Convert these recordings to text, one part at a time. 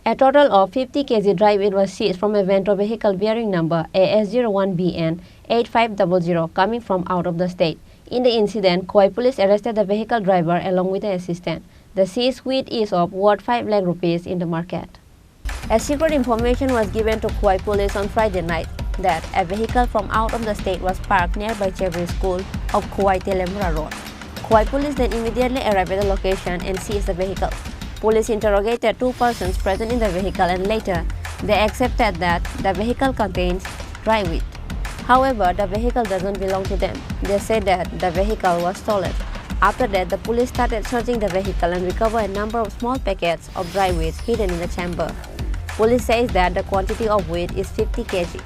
A total of 50 kg dry weed was seized from a Vento Vehicle bearing number AS01BN-8500 coming from out of the state. In the incident, Khorang police arrested the vehicle driver along with the assistant. The seized weed is of worth 5 lakh rupees in the market. A secret information was given to Khorang police on Friday night that a vehicle from out of the state was parked nearby Chevry School of Khorang Telemura Road. Khorang police then immediately arrived at the location and seized the vehicle. Police interrogated 2 persons present in the vehicle and later they accepted that the vehicle contains dry weed. However, the vehicle doesn't belong to them. They said that the vehicle was stolen. After that, the police started searching the vehicle and recovered a number of small packets of dry weed hidden in the chamber. Police says that the quantity of weed is 50 kg.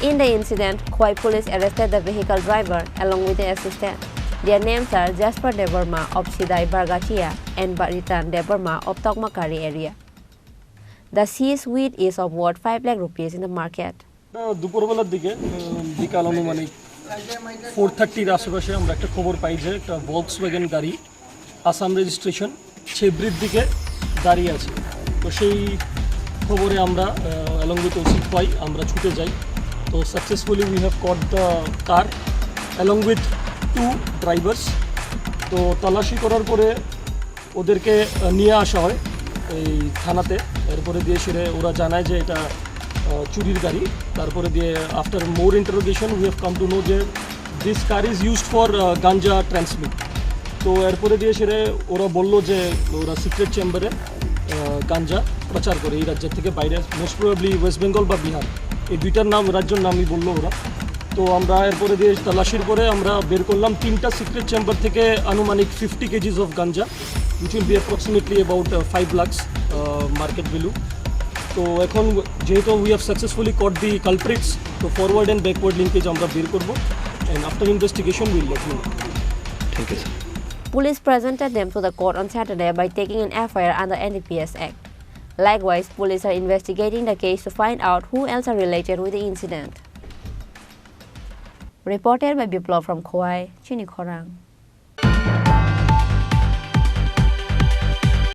In the incident, Khorang police arrested the vehicle driver along with the assistant. Their names are Jasper Deborma of Sidai Bargachia and Baritan Deborma of Tokmakari area. The seized weed is of worth 5 lakh rupees in the market. দুপুরবেলার দিকে বিকাল অনুমানিক 4:30 আশেপাশে আমরা একটা খবর পাই যে একটা ভলক্সওয়াগন গাড়ি আসাম রেজিস্ট্রেশন ছেবরির দিকে দাঁড়িয়ে আছে। তো সেই খবরে আমরা along with OC পাই, আমরা ছুটে যাই। তো successfully we have caught the car along with 2 drivers. তো তল্লাশি করার পরে ওদেরকে নিয়ে আসা হয় এই থানাতে। এরপরে দিয়ে সেরে ওরা জানায় যে এটা চুরির গাড়ি। তারপরে দিয়ে after more interrogation we have come to know যে this car is used for ganja transmit. তো এরপরে দিয়ে সেরে ওরা বললো যে ওরা সিক্রেট চেম্বারে গাঞ্জা প্রচার করে এই রাজ্যের থেকে বাইরে, মোস্ট প্রবাবলি ওয়েস্ট বেঙ্গল বা বিহার, এই দুইটার নাম রাজ্যের নামই বললো ওরা। তো আমরা এরপরে দিয়ে তল্লাশির পরে আমরা বের করলাম 3টা সিক্রেট চেম্বার থেকে আনুমানিক 50 kgs of ganja, which will be approximately about 5 lakhs market value. তো এখন যেহেতু we have successfully caught the culprits, তো ফরওয়ার্ড অ্যান্ড ব্যাকওয়ার্ড লিঙ্কেজ আমরা বের করবো and after investigation will let you know. ঠিক আছে। Police presented them to the court on Saturday by taking an FIR under NDPS Act. Likewise, police are investigating the case to find out who else are related with the incident. Reported by Biplov from Khorang, Chini Khorang.